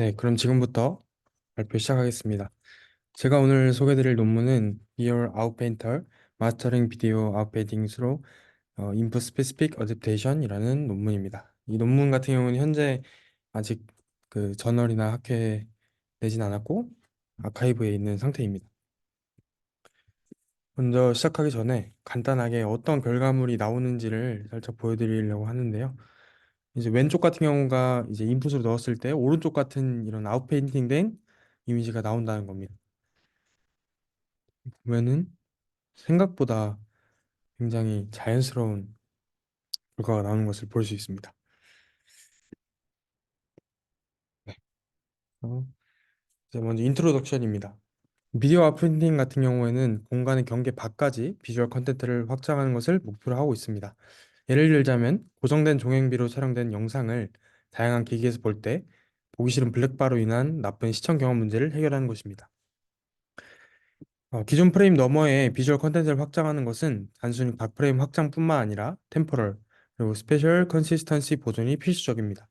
네, 그럼 지금부터 발표 시작하겠습니다. 제가 오늘 소개드릴 논문은 Visual Outpainter Mastering Video Outpainting Through Input Specific Adaptation이라는 논문입니다. 이 논문 같은 경우는 현재 아직 그 저널이나 학회에 내진 않았고 아카이브에 있는 상태입니다. 먼저 시작하기 전에 간단하게 어떤 결과물이 나오는지를 살짝 보여드리려고 하는데요. 이제 왼쪽 같은 경우가 이제 인풋으로 넣었을 때 오른쪽 같은 이런 아웃페인팅된 이미지가 나온다는 겁니다. 보면은 생각보다 굉장히 자연스러운 결과가 나오는 것을 볼 수 있습니다. 네. 이제 먼저 인트로덕션입니다. 비디오 아웃프린팅 같은 경우에는 공간의 경계 밖까지 비주얼 컨텐츠를 확장하는 것을 목표로 하고 있습니다. 예를 들자면 고정된 종횡비로 촬영된 영상을 다양한 기기에서 볼 때 보기 싫은 블랙바로 인한 나쁜 시청 경험 문제를 해결하는 것입니다. 기존 프레임 너머의 비주얼 컨텐츠를 확장하는 것은 단순히 각 프레임 확장뿐만 아니라 템포럴 그리고 스페셜 컨시스턴시 보존이 필수적입니다.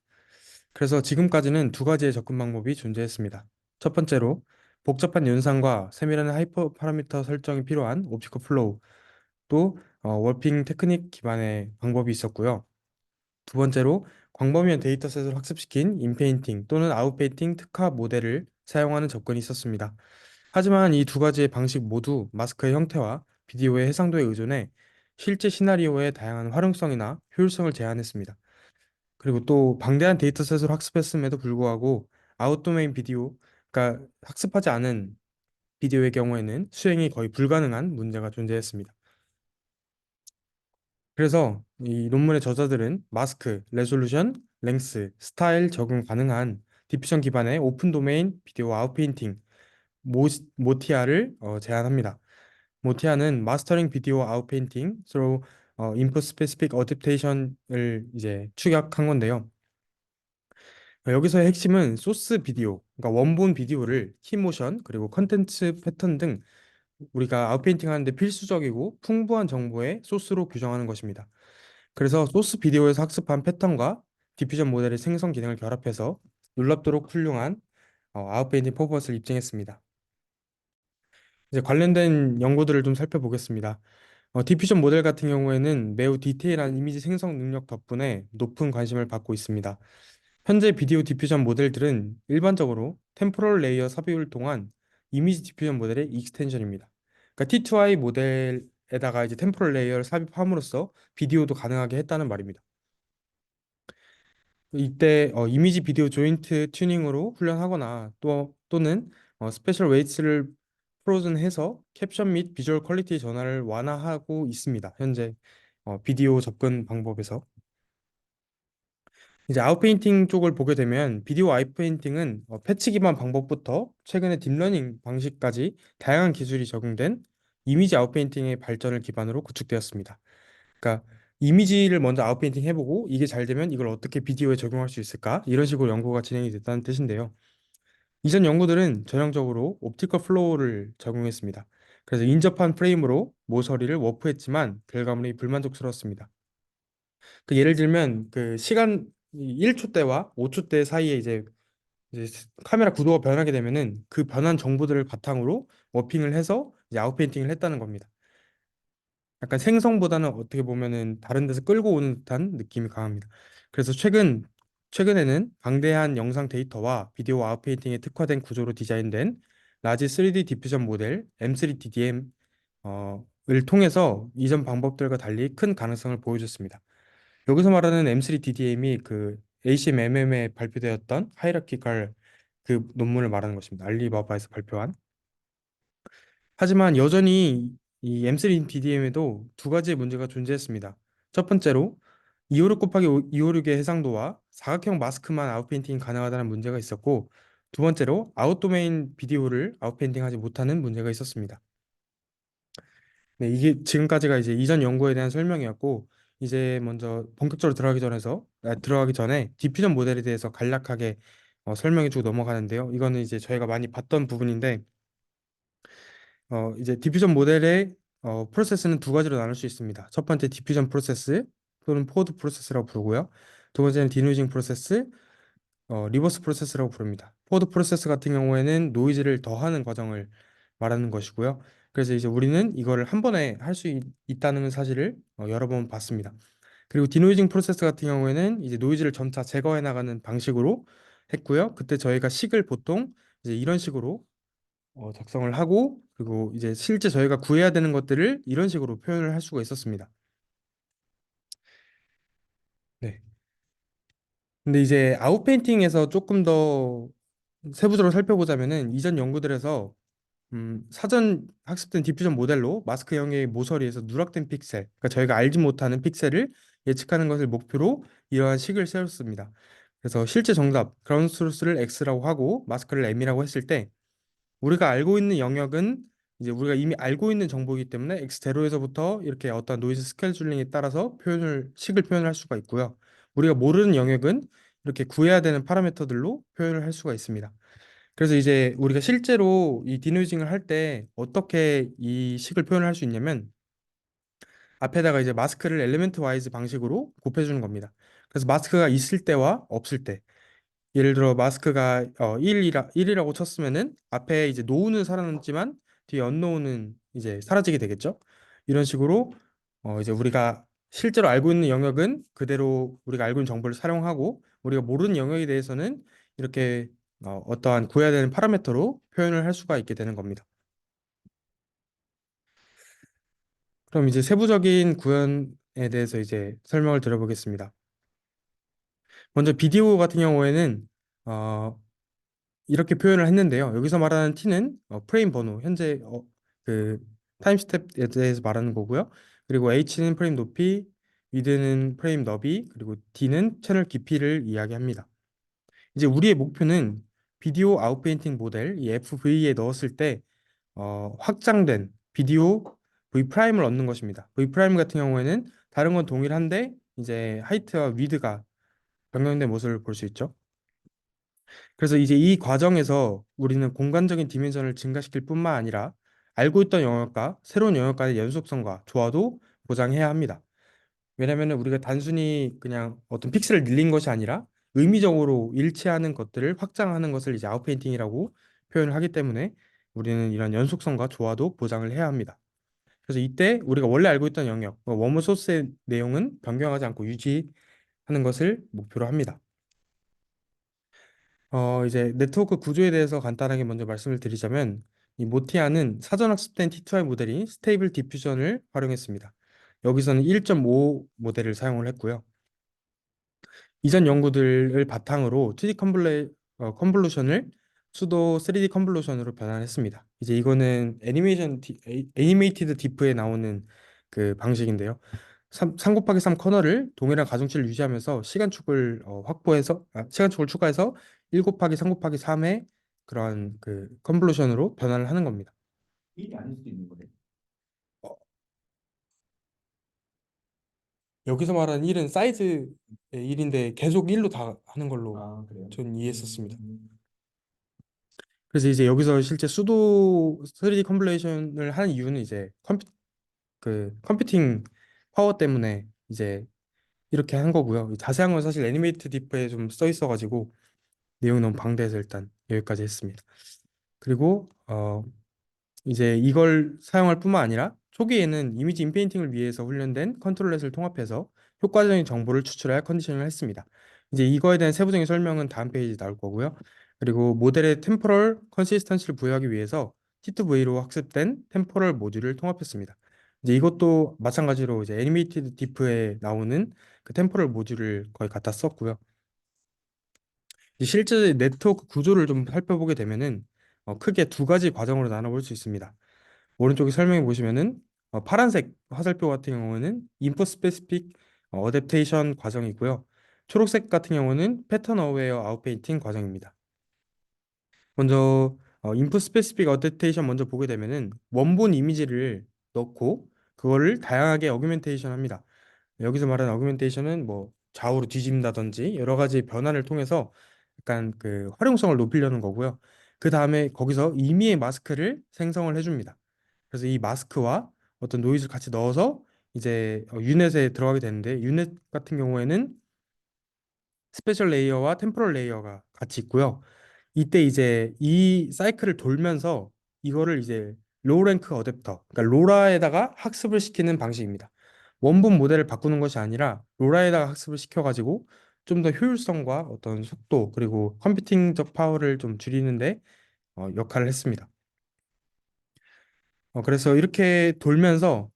그래서 지금까지는 두 가지의 접근 방법이 존재했습니다. 첫 번째로 복잡한 연산과 세밀한 하이퍼 파라미터 설정이 필요한 옵티컬 플로우 또 월핑 테크닉 기반의 방법이 있었고요. 두 번째로 광범위한 데이터셋을 학습시킨 인페인팅 또는 아웃페인팅 특화 모델을 사용하는 접근이 있었습니다. 하지만 이 두 가지의 방식 모두 마스크의 형태와 비디오의 해상도에 의존해 실제 시나리오의 다양한 활용성이나 효율성을 제한했습니다. 그리고 또 방대한 데이터셋을 학습했음에도 불구하고 아웃도메인 비디오, 그러니까 학습하지 않은 비디오의 경우에는 수행이 거의 불가능한 문제가 존재했습니다. 그래서 이 논문의 저자들은 마스크, 레졸루션, 랭스, 스타일 적응 가능한 디퓨전 기반의 오픈 도메인 비디오 아웃페인팅 모티아를 제안합니다. 모티아는 마스터링 비디오 아웃페인팅 through input specific adaptation을 이제 축약한 건데요. 여기서의 핵심은 소스 비디오, 그러니까 원본 비디오를 키모션 그리고 컨텐츠 패턴 등 우리가 아웃페인팅 하는데 필수적이고 풍부한 정보의 소스로 규정하는 것입니다. 그래서 소스 비디오에서 학습한 패턴과 디퓨전 모델의 생성 기능을 결합해서 놀랍도록 훌륭한 아웃페인팅 퍼포먼스를 입증했습니다. 이제 관련된 연구들을 좀 살펴보겠습니다. 디퓨전 모델 같은 경우에는 매우 디테일한 이미지 생성 능력 덕분에 높은 관심을 받고 있습니다. 현재 비디오 디퓨전 모델들은 일반적으로 템포럴 레이어 삽입을 통한 이미지 디퓨전 모델의 익스텐션입니다. 그러니까 T2I 모델에다가 이제 템포럴 레이어를 삽입함으로써 비디오도 가능하게 했다는 말입니다. 이때 이미지 비디오 조인트 튜닝으로 훈련하거나 또는 스페셜 웨이츠를 프로즌해서 캡션 및 비주얼 퀄리티 전환을 완화하고 있습니다. 현재 비디오 접근 방법에서 이제 아웃페인팅 쪽을 보게 되면 비디오 아웃페인팅은 패치 기반 방법부터 최근에 딥러닝 방식까지 다양한 기술이 적용된 이미지 아웃페인팅의 발전을 기반으로 구축되었습니다. 그러니까 이미지를 먼저 아웃페인팅 해보고 이게 잘 되면 이걸 어떻게 비디오에 적용할 수 있을까? 이런 식으로 연구가 진행이 됐다는 뜻인데요. 이전 연구들은 전형적으로 옵티컬 플로우를 적용했습니다. 그래서 인접한 프레임으로 모서리를 워프했지만 결과물이 불만족스러웠습니다. 그 예를 들면 그 시간 1초 때와 5초 때 사이에 이제 카메라 구도가 변하게 되면은 그 변한 정보들을 바탕으로 워핑을 해서 이제 아웃페인팅을 했다는 겁니다. 약간 생성보다는 어떻게 보면은 다른 데서 끌고 오는 듯한 느낌이 강합니다. 그래서 최근에는 방대한 영상 데이터와 비디오 아웃페인팅에 특화된 구조로 디자인된 라지 3D 디퓨전 모델 M3DDM 을 통해서 이전 방법들과 달리 큰 가능성을 보여줬습니다. 여기서 말하는 M3DDM이 그 ACMM에 발표되었던 하이라키컬 그 논문을 말하는 것입니다. 알리바바에서 발표한. 하지만 여전히 이 M3DDM에도 두 가지의 문제가 존재했습니다. 첫 번째로 256 곱하기 256의 해상도와 사각형 마스크만 아웃페인팅이 가능하다는 문제가 있었고, 두 번째로 아웃도메인 비디오를 아웃페인팅하지 못하는 문제가 있었습니다. 네, 이게 지금까지가 이제 이전 연구에 대한 설명이었고, 이제 먼저 본격적으로 들어가기 전에 디퓨전 모델에 대해서 간략하게 설명해주고 넘어가는데요. 이거는 이제 저희가 많이 봤던 부분인데, 이제 디퓨전 모델의 프로세스는 두 가지로 나눌 수 있습니다. 첫 번째 디퓨전 프로세스 또는 포드 프로세스라고 부르고요. 두 번째는 디노이징 프로세스 리버스 프로세스라고 부릅니다. 포워드 프로세스 같은 경우에는 노이즈를 더하는 과정을 말하는 것이고요. 그래서 이제 우리는 이거를 한 번에 할 수 있다는 사실을 여러 번 봤습니다. 그리고 디노이징 프로세스 같은 경우에는 이제 노이즈를 점차 제거해 나가는 방식으로 했고요. 그때 저희가 식을 보통 이제 이런 식으로 작성을 하고, 그리고 이제 실제 저희가 구해야 되는 것들을 이런 식으로 표현을 할 수가 있었습니다. 네. 근데 이제 아웃페인팅에서 조금 더 세부적으로 살펴보자면은 이전 연구들에서 사전 학습된 디퓨전 모델로 마스크 영역의 모서리에서 누락된 픽셀, 그러니까 저희가 알지 못하는 픽셀을 예측하는 것을 목표로 이러한 식을 세웠습니다. 그래서 실제 정답 그라운드 트루스를 X라고 하고 마스크를 M이라고 했을 때 우리가 알고 있는 영역은 이제 우리가 이미 알고 있는 정보이기 때문에 X0에서부터 이렇게 어떤 노이즈 스케줄링에 따라서 식을 표현을 할 수가 있고요. 우리가 모르는 영역은 이렇게 구해야 되는 파라미터들로 표현을 할 수가 있습니다. 그래서 이제 우리가 실제로 이 디노이징을 할 때 어떻게 이 식을 표현을 할 수 있냐면 앞에다가 이제 마스크를 엘리멘트 와이즈 방식으로 곱해주는 겁니다. 그래서 마스크가 있을 때와 없을 때, 예를 들어 마스크가 1이라고 쳤으면은 앞에 이제 노우는 살아남지만 뒤에 언노우는 이제 사라지게 되겠죠. 이런 식으로 이제 우리가 실제로 알고 있는 영역은 그대로 우리가 알고 있는 정보를 사용하고 우리가 모르는 영역에 대해서는 이렇게 어떠한 구해야 되는 파라미터로 표현을 할 수가 있게 되는 겁니다. 그럼 이제 세부적인 구현에 대해서 이제 설명을 드려보겠습니다. 먼저 비디오 같은 경우에는 어, 이렇게 표현을 했는데요. 여기서 말하는 t는 프레임 번호, 현재 그 타임 스텝에 대해서 말하는 거고요. 그리고 h는 프레임 높이, width는 프레임 너비, 그리고 d는 채널 깊이를 이야기합니다. 이제 우리의 목표는 비디오 아웃페인팅 모델 이 FV에 넣었을 때 확장된 비디오 V 프라임을 얻는 것입니다. V 프라임 같은 경우에는 다른 건 동일한데 이제 하이트와 위드가 변경된 모습을 볼 수 있죠. 그래서 이제 이 과정에서 우리는 공간적인 디멘전을 증가시킬 뿐만 아니라 알고 있던 영역과 새로운 영역 간의 연속성과 조화도 보장해야 합니다. 왜냐하면 우리가 단순히 그냥 어떤 픽셀을 늘린 것이 아니라 의미적으로 일치하는 것들을 확장하는 것을 이제 아웃페인팅이라고 표현을 하기 때문에 우리는 이런 연속성과 조화도 보장을 해야 합니다. 그래서 이때 우리가 원래 알고 있던 영역, 워머 소스의 내용은 변경하지 않고 유지하는 것을 목표로 합니다. 이제 네트워크 구조에 대해서 간단하게 먼저 말씀을 드리자면 이 모티아는 사전 학습된 T2I 모델인 스테이블 디퓨전을 활용했습니다. 여기서는 1.5 모델을 사용을 했고요. 이전 연구들을 바탕으로 2D 컨볼루션을 수도 3D 컨볼루션으로 변환했습니다. 이제 이거는 애니메이티드 디프에 나오는 그 방식인데요. 3 곱하기 3 커널을 동일한 가중치를 유지하면서 시간축을 추가해서 1 곱하기 3 곱하기 3의 그런 그 컨볼루션으로 변환을 하는 겁니다. 일이 아닐 수도 있는 거네. 어, 여기서 말하는 1은 사이즈의 1인데 계속 1로 다 하는 걸로 아, 그래요? 전 이해했었습니다. 음. 그래서 이제 여기서 실제 수도 3D 컨볼루션을 하는 이유는 이제 컴퓨팅 파워 때문에 이제 이렇게 한 거고요. 자세한 건 사실 애니메이트 디프에 좀 써 있어가지고 내용이 너무 방대해서 일단 여기까지 했습니다. 그리고 이제 이걸 사용할 뿐만 아니라 초기에는 이미지 인페인팅을 위해서 훈련된 컨트롤렛을 통합해서 효과적인 정보를 추출할 컨디셔닝을 했습니다. 이제 이거에 대한 세부적인 설명은 다음 페이지 나올 거고요. 그리고 모델의 템포럴 컨시스턴시를 부여하기 위해서 T2V로 학습된 템포럴 모듈을 통합했습니다. 이제 이것도 마찬가지로 이제 애니메이티드 디프에 나오는 그 템포럴 모듈을 거의 갖다 썼고요. 이제 실제 네트워크 구조를 좀 살펴보게 되면은 크게 두 가지 과정으로 나눠볼 수 있습니다. 오른쪽에 설명해 보시면은 파란색 화살표 같은 경우는 인풋 스페시픽 어댑테이션 과정이고요. 초록색 같은 경우는 패턴 어웨어 아웃페인팅 과정입니다. 먼저 인풋 스페시픽 어댑테이션 먼저 보게 되면은 원본 이미지를 넣고 그거를 다양하게 어규멘테이션 합니다. 여기서 말하는 어규멘테이션은 뭐 좌우로 뒤집는다든지 여러 가지 변환을 통해서 약간 그 활용성을 높이려는 거고요. 그 다음에 거기서 임의의 마스크를 생성을 해줍니다. 그래서 이 마스크와 어떤 노이즈를 같이 넣어서 이제 유넷에 들어가게 되는데 유넷 같은 경우에는 스페셜 레이어와 템포럴 레이어가 같이 있고요. 이때 이제 이 사이클을 돌면서 이거를 이제 로우 랭크 어댑터, 그러니까 로라에다가 학습을 시키는 방식입니다. 원본 모델을 바꾸는 것이 아니라 로라에다가 학습을 시켜가지고 좀 더 효율성과 어떤 속도 그리고 컴퓨팅적 파워를 좀 줄이는데 역할을 했습니다. 그래서 이렇게 돌면서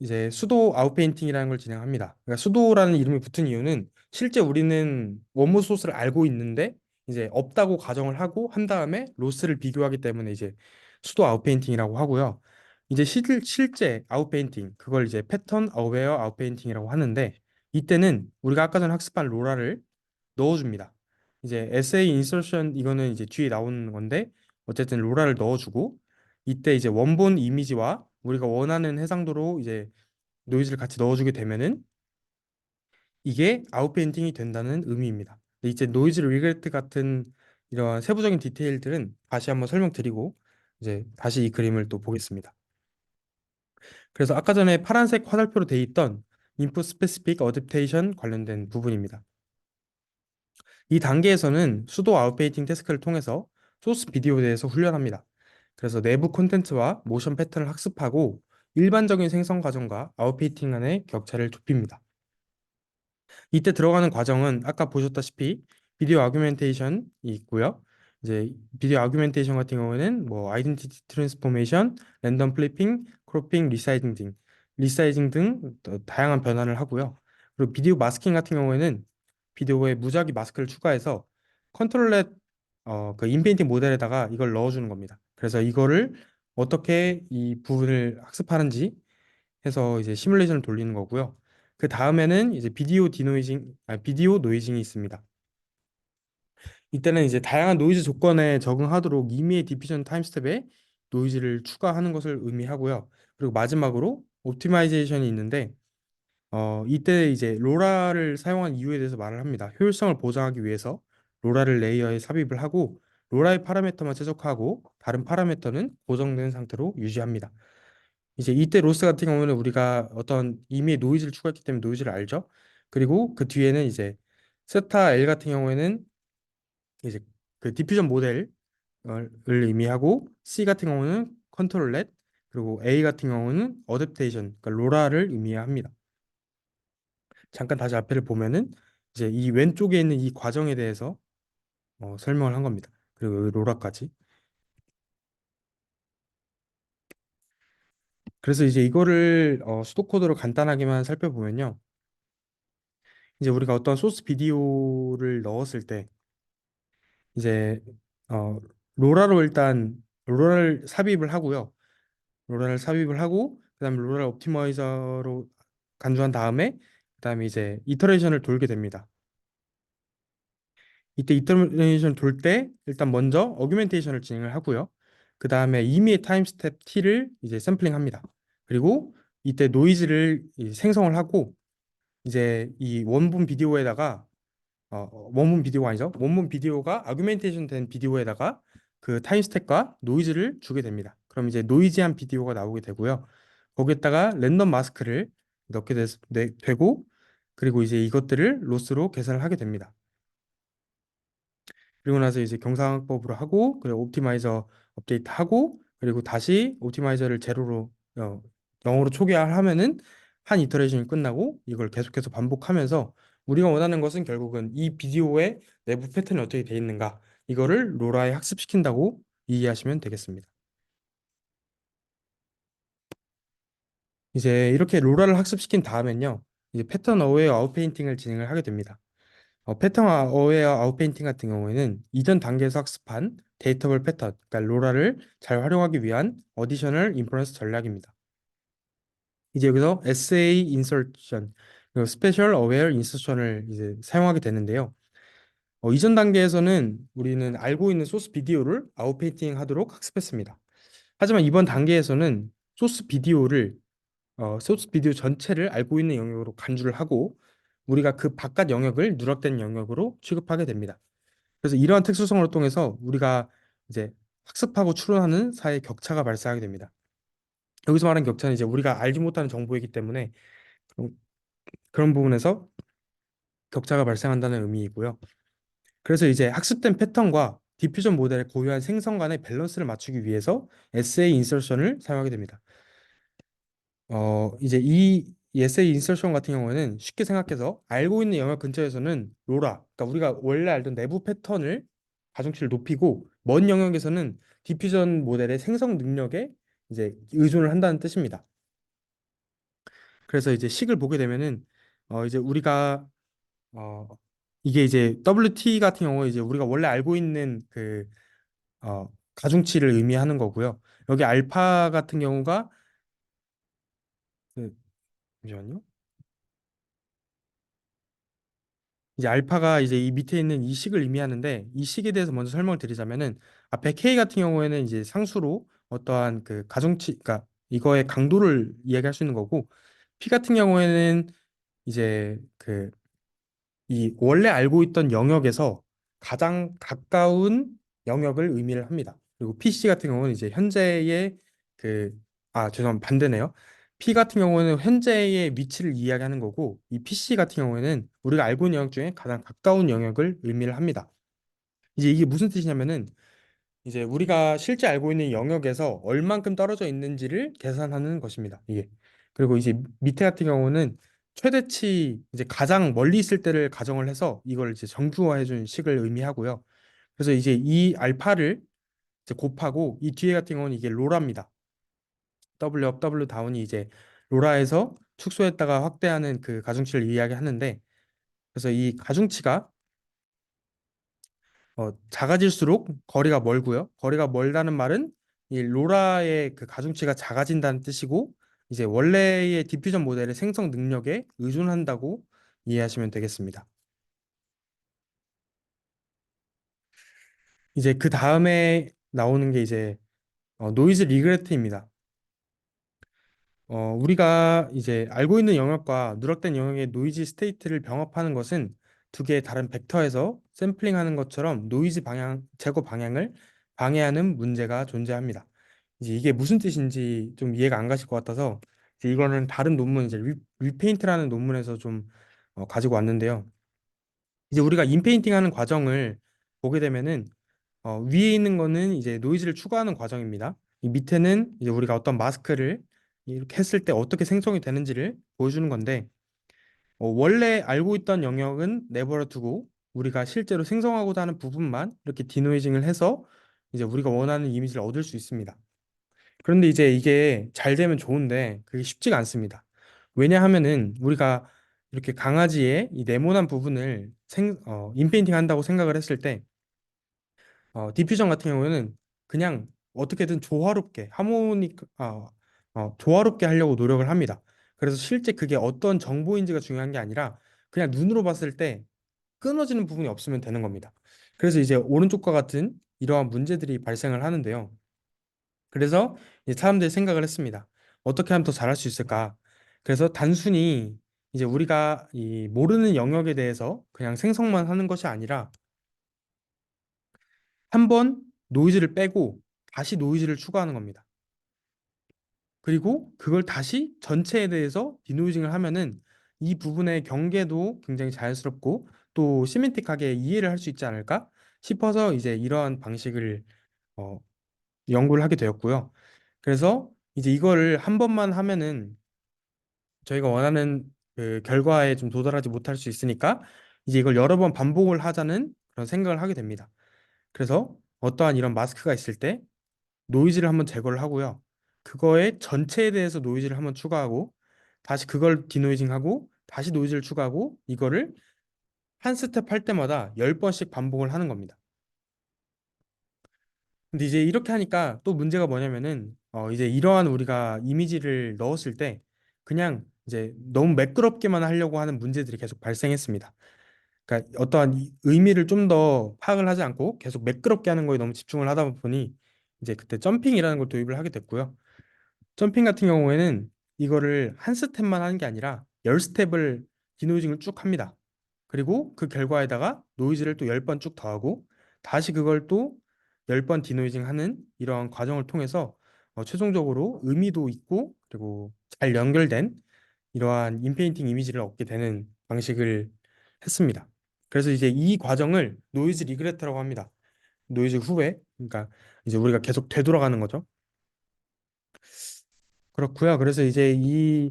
이제 수도 아웃페인팅이라는 걸 진행합니다. 그러니까 수도라는 이름이 붙은 이유는 실제 우리는 원모 소스를 알고 있는데 이제 없다고 가정을 하고 한 다음에 로스를 비교하기 때문에 이제 수도 아웃페인팅이라고 하고요. 이제 실제 아웃페인팅 그걸 이제 패턴 어웨어 아웃페인팅이라고 하는데 이때는 우리가 아까 전에 학습한 로라를 넣어줍니다. 이제 essay insertion 이거는 이제 뒤에 나오는 건데 어쨌든 로라를 넣어주고 이때 이제 원본 이미지와 우리가 원하는 해상도로 이제 노이즈를 같이 넣어주게 되면은 이게 아웃페인팅이 된다는 의미입니다. 근데 이제 노이즈 리그레트 같은 이런 세부적인 디테일들은 다시 한번 설명드리고 이제 다시 이 그림을 또 보겠습니다. 그래서 아까 전에 파란색 화살표로 돼 있던 input specific adaptation 관련된 부분입니다. 이 단계에서는 수도 아웃페이팅 태스크를 통해서 소스 비디오에 대해서 훈련합니다. 그래서 내부 콘텐츠와 모션 패턴을 학습하고 일반적인 생성 과정과 아웃페이팅 간의 격차를 좁힙니다. 이때 들어가는 과정은 아까 보셨다시피 비디오 아규멘테이션이 있고요. 이제 비디오 아규멘테이션 같은 경우에는 뭐 아이덴티티 트랜스포메이션, 랜덤 플리핑, 크로핑, 리사이징 등 다양한 변환을 하고요. 그리고 비디오 마스킹 같은 경우에는 비디오에 무작위 마스크를 추가해서 컨트롤렛 그 인페인팅 모델에다가 이걸 넣어주는 겁니다. 그래서 이거를 어떻게 이 부분을 학습하는지 해서 이제 시뮬레이션을 돌리는 거고요. 그 다음에는 이제 비디오 노이징이 있습니다. 이때는 이제 다양한 노이즈 조건에 적응하도록 임의의 디퓨전 타임 스텝에 노이즈를 추가하는 것을 의미하고요. 그리고 마지막으로 옵티마이제이션이 있는데 이때 이제 로라를 사용한 이유에 대해서 말을 합니다. 효율성을 보장하기 위해서 로라를 레이어에 삽입을 하고 로라의 파라미터만 최적화하고 다른 파라미터는 고정된 상태로 유지합니다. 이제 이때 로스 같은 경우는 우리가 어떤 임의의 노이즈를 추가했기 때문에 노이즈를 알죠. 그리고 그 뒤에는 이제 세타 L 같은 경우에는 이제 그 디퓨전 모델을 의미하고 C 같은 경우는 컨트롤 렛 그리고 A 같은 경우는 어댑테이션 그러니까 로라를 의미합니다. 잠깐 다시 앞에를 보면은 이제 이 왼쪽에 있는 이 과정에 대해서 설명을 한 겁니다. 그리고 여기 로라까지. 그래서 이제 이거를 수도 코드로 간단하게만 살펴보면요. 이제 우리가 어떤 소스 비디오를 넣었을 때 이제 어, 로라를 삽입을 하고요. 로라를 삽입을 하고 그다음에 로라를 옵티마이저로 간주한 다음에 그다음에 이제 이터레이션을 돌게 됩니다. 이때 이터레이션 돌 때 일단 먼저 어규멘테이션을 진행을 하고요. 그다음에 임의의 타임 스텝 t를 이제 샘플링합니다. 그리고 이때 노이즈를 생성을 하고 이제 이 원본 비디오에다가 원본 비디오가 아니죠. 원본 비디오가 아규멘테이션 된 비디오에다가 그 타임 스택과 노이즈를 주게 됩니다. 그럼 이제 노이지한 비디오가 나오게 되고요. 거기에다가 랜덤 마스크를 넣게 되고 그리고 이제 이것들을 로스로 계산을 하게 됩니다. 그리고 나서 이제 경상법으로 하고 그리고 옵티마이저 업데이트 하고 그리고 다시 옵티마이저를 제로로 0으로 초기화하면은 한 이터레이션이 끝나고 이걸 계속해서 반복하면서 우리가 원하는 것은 결국은 이 비디오의 내부 패턴이 어떻게 돼 있는가 이거를 로라에 학습시킨다고 이해하시면 되겠습니다. 이제 이렇게 로라를 학습시킨 다음엔요. 이제 패턴 어웨어 아웃페인팅을 진행을 하게 됩니다. 패턴 어웨어 아웃페인팅 같은 경우에는 이전 단계에서 학습한 데이터별 패턴, 그러니까 로라를 잘 활용하기 위한 어디셔널 인퍼런스 전략입니다. 이제 여기서 SA insertion, 그리고 special aware insertion을 이제 사용하게 되는데요. 이전 단계에서는 우리는 알고 있는 소스 비디오를 아웃페인팅 하도록 학습했습니다. 하지만 이번 단계에서는 소스 비디오 전체를 알고 있는 영역으로 간주를 하고 우리가 그 바깥 영역을 누락된 영역으로 취급하게 됩니다. 그래서 이러한 특수성을 통해서 우리가 이제 학습하고 추론하는 사이의 격차가 발생하게 됩니다. 여기서 말하는 격차는 이제 우리가 알지 못하는 정보이기 때문에 그런 부분에서 격차가 발생한다는 의미이고요. 그래서 이제 학습된 패턴과 디퓨전 모델의 고유한 생성 간의 밸런스를 맞추기 위해서 SA 인서션을 사용하게 됩니다. 이제 이 SA 인서션 같은 경우에는 쉽게 생각해서 알고 있는 영역 근처에서는 로라, 그러니까 우리가 원래 알던 내부 패턴을 가중치를 높이고 먼 영역에서는 디퓨전 모델의 생성 능력에 이제 의존을 한다는 뜻입니다. 그래서 이제 식을 보게 되면은 이제 우리가 어 이게 이제 WT 같은 경우에 이제 우리가 원래 알고 있는 그 가중치를 의미하는 거고요. 여기 알파 같은 경우가 그 잠시만요. 이제 알파가 이제 이 밑에 있는 이 식을 의미하는데 이 식에 대해서 먼저 설명을 드리자면은 앞에 K 같은 경우에는 이제 상수로 어떠한 그 가중치, 그러니까 이거의 강도를 이야기할 수 있는 거고 P 같은 경우에는 이제 그 이 원래 알고 있던 영역에서 가장 가까운 영역을 의미를 합니다. 그리고 PC 같은 경우는 이제 현재의 그, 죄송합니다. 반대네요. P 같은 경우는 현재의 위치를 이야기하는 거고, 이 PC 같은 경우에는 우리가 알고 있는 영역 중에 가장 가까운 영역을 의미를 합니다. 이제 이게 무슨 뜻이냐면은 이제 우리가 실제 알고 있는 영역에서 얼만큼 떨어져 있는지를 계산하는 것입니다. 이게. 그리고 이제 밑에 같은 경우는 최대치 이제 가장 멀리 있을 때를 가정을 해서 이걸 이제 정규화해 준 식을 의미하고요. 그래서 이제 이 알파를 이제 곱하고 이 뒤에 같은 경우는 이게 로라입니다. W 업, W 다운이 이제 로라에서 축소했다가 확대하는 그 가중치를 이야기하는데 그래서 이 가중치가 작아질수록 거리가 멀고요. 거리가 멀다는 말은 이 로라의 그 가중치가 작아진다는 뜻이고 이제 원래의 디퓨전 모델의 생성 능력에 의존한다고 이해하시면 되겠습니다. 이제 그 다음에 나오는 게 이제 노이즈 리그레트입니다. 우리가 이제 알고 있는 영역과 누락된 영역의 노이즈 스테이트를 병합하는 것은 두 개의 다른 벡터에서 샘플링하는 것처럼 노이즈 방향, 제거 방향을 방해하는 문제가 존재합니다. 이제 이게 무슨 뜻인지 좀 이해가 안 가실 것 같아서 이제 이거는 다른 논문 이제 리페인트라는 논문에서 좀 가지고 왔는데요. 이제 우리가 인페인팅 하는 과정을 보게 되면은 위에 있는 거는 이제 노이즈를 추가하는 과정입니다. 이 밑에는 이제 우리가 어떤 마스크를 이렇게 했을 때 어떻게 생성이 되는지를 보여주는 건데 원래 알고 있던 영역은 내버려 두고 우리가 실제로 생성하고자 하는 부분만 이렇게 디노이징을 해서 이제 우리가 원하는 이미지를 얻을 수 있습니다. 그런데 이제 이게 잘 되면 좋은데 그게 쉽지가 않습니다. 왜냐하면은 우리가 이렇게 강아지의 이 네모난 부분을 인페인팅 한다고 생각을 했을 때 디퓨전 같은 경우에는 그냥 어떻게든 조화롭게 조화롭게 하려고 노력을 합니다. 그래서 실제 그게 어떤 정보인지가 중요한 게 아니라 그냥 눈으로 봤을 때 끊어지는 부분이 없으면 되는 겁니다. 그래서 이제 오른쪽과 같은 이러한 문제들이 발생을 하는데요. 그래서 이제 사람들이 생각을 했습니다. 어떻게 하면 더 잘할 수 있을까? 그래서 단순히 이제 우리가 이 모르는 영역에 대해서 그냥 생성만 하는 것이 아니라 한 번 노이즈를 빼고 다시 노이즈를 추가하는 겁니다. 그리고 그걸 다시 전체에 대해서 디노이징을 하면은 이 부분의 경계도 굉장히 자연스럽고 또 시멘틱하게 이해를 할 수 있지 않을까 싶어서 이제 이러한 방식을 어, 연구를 하게 되었고요. 그래서 이제 이거를 한 번만 하면은 저희가 원하는 그 결과에 좀 도달하지 못할 수 있으니까 이제 이걸 여러 번 반복을 하자는 그런 생각을 하게 됩니다. 그래서 어떠한 이런 마스크가 있을 때 노이즈를 한번 제거를 하고요. 그거의 전체에 대해서 노이즈를 한번 추가하고 다시 그걸 디노이징하고 다시 노이즈를 추가하고 이거를 한 스텝 할 때마다 10번씩 반복을 하는 겁니다. 근데 이제 이렇게 하니까 또 문제가 뭐냐면은 이제 이러한 우리가 이미지를 넣었을 때 그냥 이제 너무 매끄럽게만 하려고 하는 문제들이 계속 발생했습니다. 그러니까 어떠한 의미를 좀 더 파악을 하지 않고 계속 매끄럽게 하는 거에 너무 집중을 하다 보니 이제 그때 점핑이라는 걸 도입을 하게 됐고요. 점핑 같은 경우에는 이거를 한 스텝만 하는 게 아니라 10스텝을 디노이징을 쭉 합니다. 그리고 그 결과에다가 노이즈를 또 10번 쭉 더하고 다시 그걸 또 10번 디노이징 하는 이러한 과정을 통해서 최종적으로 의미도 있고 그리고 잘 연결된 이러한 인페인팅 이미지를 얻게 되는 방식을 했습니다. 그래서 이제 이 과정을 노이즈 리그레터라고 합니다. 노이즈 후에, 그러니까 이제 우리가 계속 되돌아가는 거죠. 그렇고요. 그래서 이제 이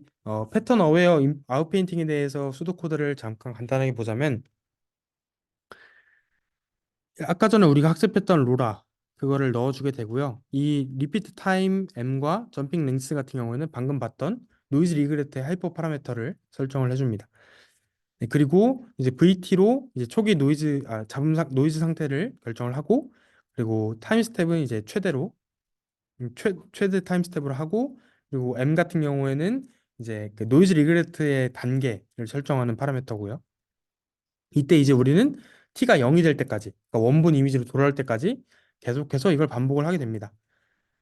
패턴 어웨어 아웃 페인팅에 대해서 수도 코드를 잠깐 간단하게 보자면, 아까 전에 우리가 학습했던 로라 그거를 넣어주게 되고요. 이 리피트 타임 M과 점핑 랭스 같은 경우에는 방금 봤던 노이즈 리그레트의 하이퍼 파라미터를 설정을 해줍니다. 네, 그리고 이제 VT로 이제 초기 노이즈 상태를 결정을 하고, 그리고 타임 스텝은 이제 최대로 최대 타임 스텝으로 하고, 그리고 M 같은 경우에는 이제 그 노이즈 리그레트의 단계를 설정하는 파라미터고요. 이때 이제 우리는 t가 0이 될 때까지, 그러니까 원본 이미지로 돌아올 때까지 계속해서 이걸 반복을 하게 됩니다.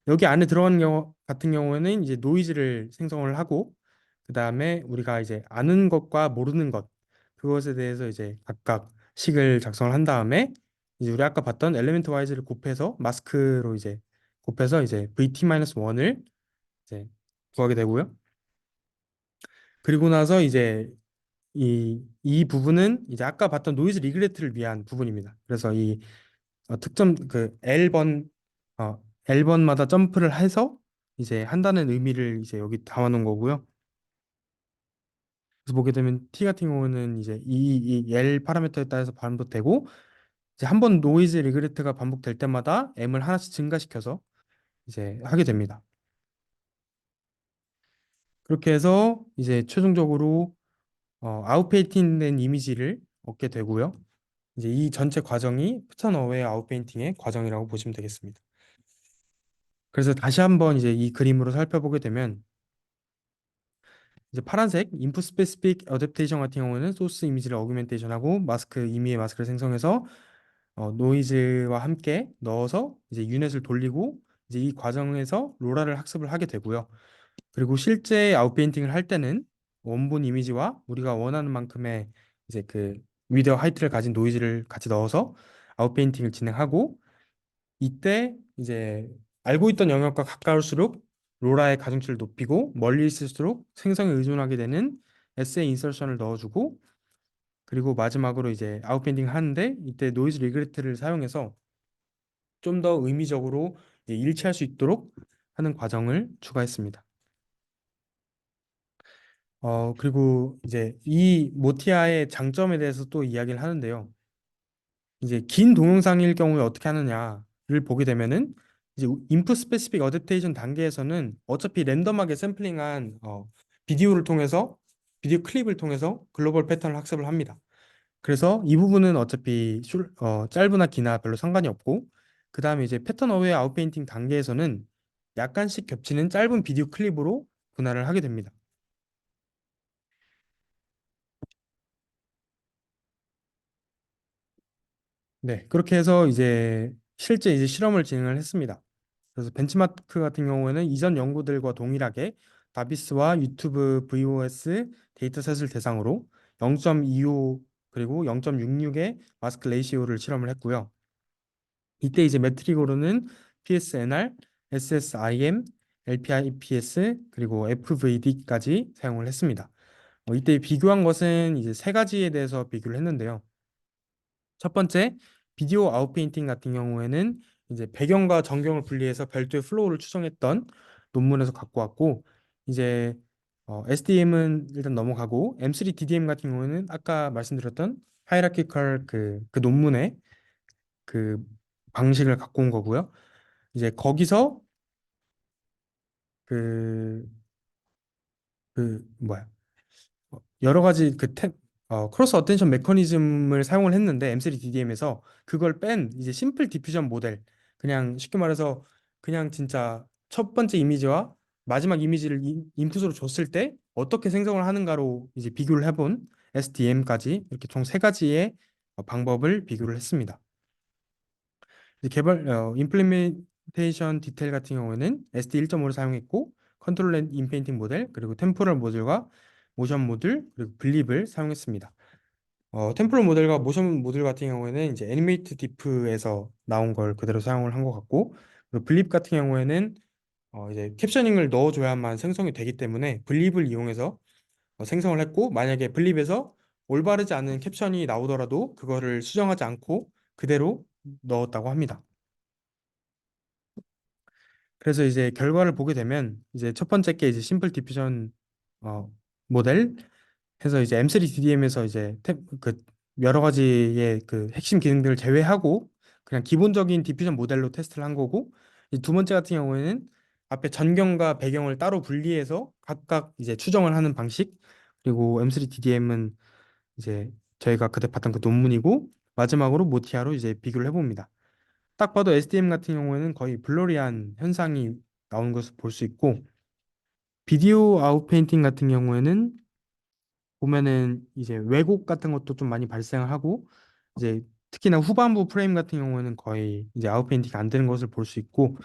여기 안에 들어가는 경우 같은 경우에는 이제 노이즈를 생성을 하고, 그 다음에 우리가 이제 아는 것과 모르는 것, 그것에 대해서 이제 각각 식을 작성을 한 다음에, 이제 우리 아까 봤던 엘리멘트 와이즈를 곱해서 마스크로 이제 곱해서 이제 VT-1을 이제 구하게 되고요. 그리고 나서 이제 이 부분은 이제 아까 봤던 노이즈 리그레트를 위한 부분입니다. 그래서 이 특정 그 L번마다 점프를 해서 이제 한다는 의미를 이제 여기 담아놓은 거고요. 그래서 보게 되면 T 같은 경우는 이제 이 L 파라미터에 따라서 반복되고, 이제 한 번 노이즈 리그레트가 반복될 때마다 M을 하나씩 증가시켜서 이제 하게 됩니다. 그렇게 해서 이제 최종적으로 아웃페인팅된 이미지를 얻게 되고요. 이제 이 전체 과정이 패턴 어웨어 아웃페인팅의 과정이라고 보시면 되겠습니다. 그래서 다시 한번 이제 이 그림으로 살펴보게 되면, 이제 파란색 인풋 스페시픽 어댑테이션 같은 경우는 소스 이미지를 어규멘테이션하고 마스크 임의의 마스크를 생성해서 노이즈와 함께 넣어서 이제 유넷을 돌리고, 이제 이 과정에서 로라를 학습을 하게 되고요. 그리고 실제 아웃페인팅을 할 때는 원본 이미지와 우리가 원하는 만큼의 이제 그 위드와 하이트를 가진 노이즈를 같이 넣어서 아웃페인팅을 진행하고, 이때 이제 알고 있던 영역과 가까울수록 로라의 가중치를 높이고, 멀리 있을수록 생성에 의존하게 되는 에세이 인서션을 넣어주고, 그리고 마지막으로 이제 아웃밴딩 하는데 이때 노이즈 리그레트를 사용해서 좀 더 의미적으로 이제 일치할 수 있도록 하는 과정을 추가했습니다. 그리고 이제 이 모티아의 장점에 대해서 또 이야기를 하는데요. 이제 긴 동영상일 경우에 어떻게 하느냐를 보게 되면은, 이제 인풋 스페시픽 어댑테이션 단계에서는 어차피 랜덤하게 샘플링한 비디오를 통해서 비디오 클립을 통해서 글로벌 패턴을 학습을 합니다. 그래서 이 부분은 어차피 짧으나 기나 별로 상관이 없고, 그 다음에 이제 패턴 어웨어 아웃페인팅 단계에서는 약간씩 겹치는 짧은 비디오 클립으로 분할을 하게 됩니다. 네, 그렇게 해서 이제 실제 이제 실험을 진행을 했습니다. 그래서 벤치마크 같은 경우에는 이전 연구들과 동일하게 다비스와 유튜브 VOS 데이터셋을 대상으로 0.25 그리고 0.66의 마스크 레이시오를 실험을 했고요. 이때 이제 매트릭으로는 PSNR, SSIM, LPIPS 그리고 FVD까지 사용을 했습니다. 이때 비교한 것은 이제 세 가지에 대해서 비교를 했는데요. 첫 번째, 비디오 아웃페인팅 같은 경우에는 이제 배경과 전경을 분리해서 별도의 플로우를 추정했던 논문에서 갖고 왔고, 이제 SDM은 일단 넘어가고, M3 DDM 같은 경우에는 아까 말씀드렸던 하이라키컬 그 논문의 그 방식을 갖고 온 거고요. 이제 거기서 그 뭐야, 여러 가지 크로스 어텐션 메커니즘을 사용을 했는데 M3DDM에서 그걸 뺀 이제 심플 디퓨전 모델, 그냥 쉽게 말해서 그냥 진짜 첫 번째 이미지와 마지막 이미지를 인풋으로 줬을 때 어떻게 생성을 하는가로 이제 비교를 해본 SDM까지 이렇게 총 세 가지의 방법을 비교를 했습니다. 이제 임플리멘테이션 디테일 같은 경우에는 SD 1.5를 사용했고, 컨트롤 앤 인페인팅 모델, 그리고 템포럴 모듈과 모션 모듈, 그리고 블립을 사용했습니다. 템포럴 모델과 모션 모듈 같은 경우에는 이제 애니메이트 디프에서 나온 걸 그대로 사용을 한 것 같고, 그리고 블립 같은 경우에는 이제 캡셔닝을 넣어줘야만 생성이 되기 때문에 블립을 이용해서 생성을 했고, 만약에 블립에서 올바르지 않은 캡션이 나오더라도 그거를 수정하지 않고 그대로 넣었다고 합니다. 그래서 이제 결과를 보게 되면 이제 첫 번째 게 이제 심플 디퓨전 어, 모델 해서 이제 M3 DDM에서 이제 그 여러 가지의 그 핵심 기능들을 제외하고 그냥 기본적인 디퓨전 모델로 테스트를 한 거고, 이제 두 번째 같은 경우에는 앞에 전경과 배경을 따로 분리해서 각각 이제 추정을 하는 방식, 그리고 M3 DDM은 이제 저희가 그때 봤던 그 논문이고, 마지막으로 모티아로 이제 비교를 해봅니다. 딱 봐도 SDM 같은 경우에는 거의 블러리한 현상이 나오는 것을 볼 수 있고, 비디오 아웃페인팅 같은 경우에는 보면은 이제 왜곡 같은 것도 좀 많이 발생을 하고, 이제 특히나 후반부 프레임 같은 경우에는 거의 이제 아웃페인팅이 안 되는 것을 볼 수 있고,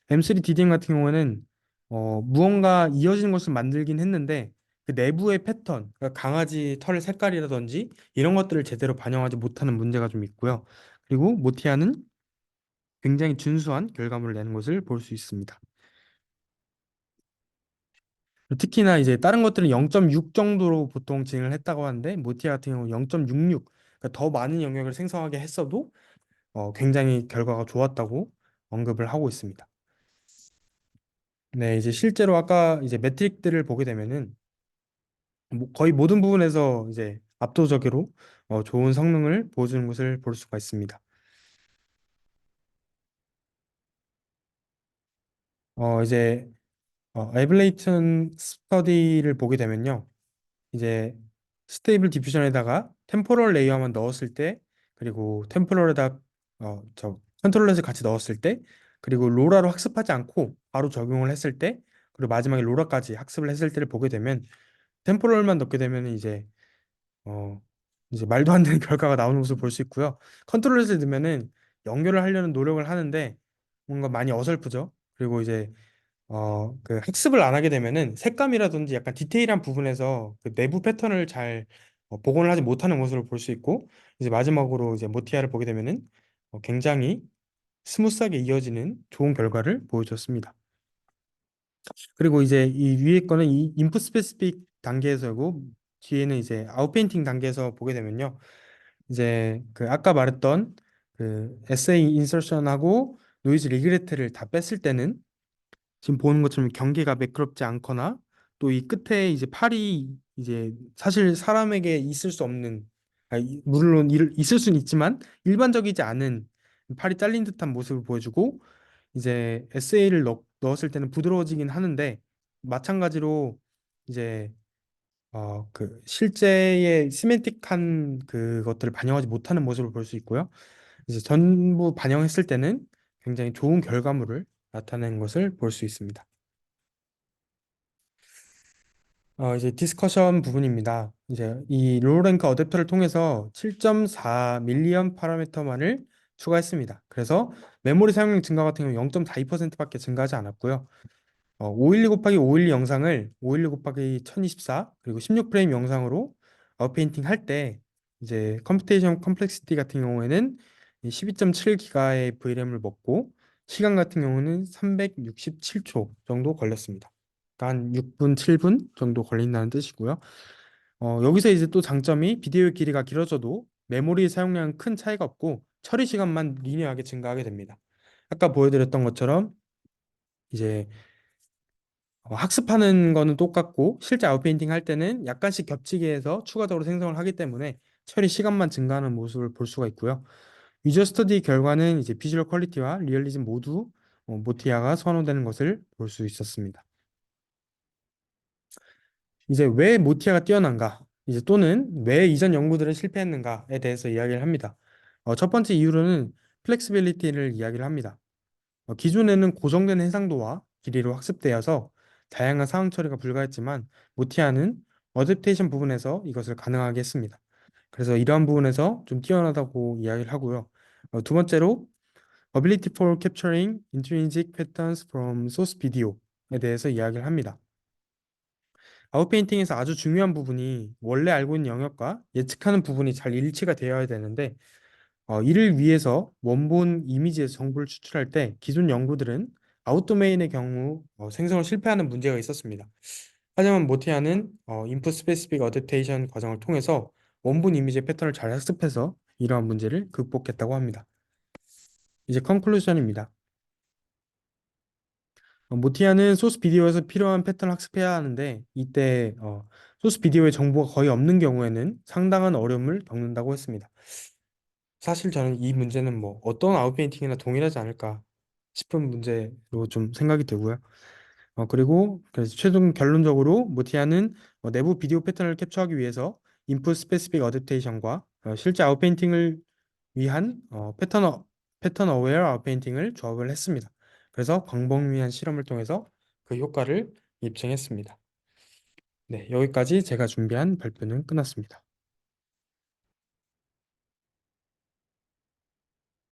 M3 DDM 같은 경우에는 무언가 이어지는 것을 만들긴 했는데 그 내부의 패턴, 그러니까 강아지 털 색깔이라든지 이런 것들을 제대로 반영하지 못하는 문제가 좀 있고요. 그리고 모티아는 굉장히 준수한 결과물을 내는 것을 볼 수 있습니다. 특히나 이제 다른 것들은 0.6 정도로 보통 진행을 했다고 하는데 모티아 같은 경우 0.66, 그러니까 더 많은 영역을 생성하게 했어도 굉장히 결과가 좋았다고 언급을 하고 있습니다. 네, 이제 실제로 아까 이제 매트릭들을 보게 되면은 거의 모든 부분에서 이제 압도적으로 좋은 성능을 보여주는 것을 볼 수가 있습니다. 이제 에블레이튼 스터디를 보게 되면요. 이제 스테이블 디퓨전에다가 템포럴 레이어만 넣었을 때, 그리고 템포럴에다 저 컨트롤렛을 같이 넣었을 때, 그리고 로라로 학습하지 않고 바로 적용을 했을 때, 그리고 마지막에 로라까지 학습을 했을 때를 보게 되면 템포럴만 넣게 되면 어 이제 말도 안 되는 결과가 나오는 것을 볼 수 있고요. 컨트롤렛을 넣으면은 연결을 하려는 노력을 하는데 뭔가 많이 어설프죠. 그리고 이제 그 학습을 안 하게 되면은 색감이라든지 약간 디테일한 부분에서 그 내부 패턴을 잘 복원을 하지 못하는 모습을 볼 수 있고, 이제 마지막으로 이제 모티아를 보게 되면은 굉장히 스무스하게 이어지는 좋은 결과를 보여줬습니다. 그리고 이제 이 위에 거는 이 인풋 스페시픽 단계에서고, 뒤에는 이제 아웃페인팅 단계에서 보게 되면요. 이제 그 아까 말했던 그 에세이 인서션하고 노이즈 리그레트를 다 뺐을 때는 지금 보는 것처럼 경계가 매끄럽지 않거나, 또 이 끝에 이제 팔이 이제 사실 사람에게 있을 수 없는, 물론 있을 수는 있지만 일반적이지 않은 팔이 잘린 듯한 모습을 보여주고, 이제 에세이를 넣었을 때는 부드러워지긴 하는데 마찬가지로 이제 그 실제의 시멘틱한 그것들을 반영하지 못하는 모습을 볼 수 있고요. 이제 전부 반영했을 때는 굉장히 좋은 결과물을 나타내는 것을 볼 수 있습니다. 이제 디스커션 부분입니다. 이제 이 로우랭크 어댑터를 통해서 7.4 밀리언 파라미터만을 추가했습니다. 그래서 메모리 사용량 증가 같은 경우 0.42%밖에 증가하지 않았고요. 512 곱하기 512 영상을 512 곱하기 1024 그리고 16프레임 영상으로 아웃페인팅 할 때 이제 컴퓨테이션 컴플렉시티 같은 경우에는 12.7기가의 VRAM을 먹고 시간 같은 경우는 367초 정도 걸렸습니다. 그러니까 한 6분, 7분 정도 걸린다는 뜻이고요. 여기서 이제 또 장점이 비디오 길이가 길어져도 메모리 사용량 큰 차이가 없고 처리 시간만 리니어하게 증가하게 됩니다. 아까 보여드렸던 것처럼 이제 학습하는 거는 똑같고 실제 아웃페인팅 할 때는 약간씩 겹치게 해서 추가적으로 생성을 하기 때문에 처리 시간만 증가하는 모습을 볼 수가 있고요. 유저 스터디 결과는 이제 비주얼 퀄리티와 리얼리즘 모두 모티아가 선호되는 것을 볼 수 있었습니다. 이제 왜 모티아가 뛰어난가? 이제 또는 왜 이전 연구들은 실패했는가에 대해서 이야기를 합니다. 첫 번째 이유로는 플렉시빌리티를 이야기를 합니다. 기존에는 고정된 해상도와 길이로 학습되어서 다양한 상황 처리가 불가했지만 모티아는 어댑테이션 부분에서 이것을 가능하게 했습니다. 그래서 이러한 부분에서 좀 뛰어나다고 이야기를 하고요. 두 번째로 ability for capturing intrinsic patterns from source video에 대해서 이야기를 합니다. 아웃페인팅에서 아주 중요한 부분이 원래 알고 있는 영역과 예측하는 부분이 잘 일치가 되어야 되는데, 이를 위해서 원본 이미지에서 정보를 추출할 때 기존 연구들은 아웃도메인의 경우 생성을 실패하는 문제가 있었습니다. 하지만 모티아는 인풋 스페시픽 어댑테이션 과정을 통해서 원본 이미지의 패턴을 잘 학습해서 이러한 문제를 극복했다고 합니다. 이제 컨클루전입니다. 모티아는 소스 비디오에서 필요한 패턴을 학습해야 하는데 이때 소스 비디오의 정보가 거의 없는 경우에는 상당한 어려움을 겪는다고 했습니다. 사실 저는 이 문제는 뭐 어떤 아웃페인팅이나 동일하지 않을까 싶은 문제로 좀 생각이 되고요. 그리고 그래서 최종 결론적으로 모티아는 내부 비디오 패턴을 캡처하기 위해서 인풋 스페시픽 어댑테이션과 실제 아웃페인팅을 위한 패턴 어웨어 아웃페인팅을 조합을 했습니다. 그래서 광범위한 실험을 통해서 그 효과를 입증했습니다. 네, 여기까지 제가 준비한 발표는 끝났습니다.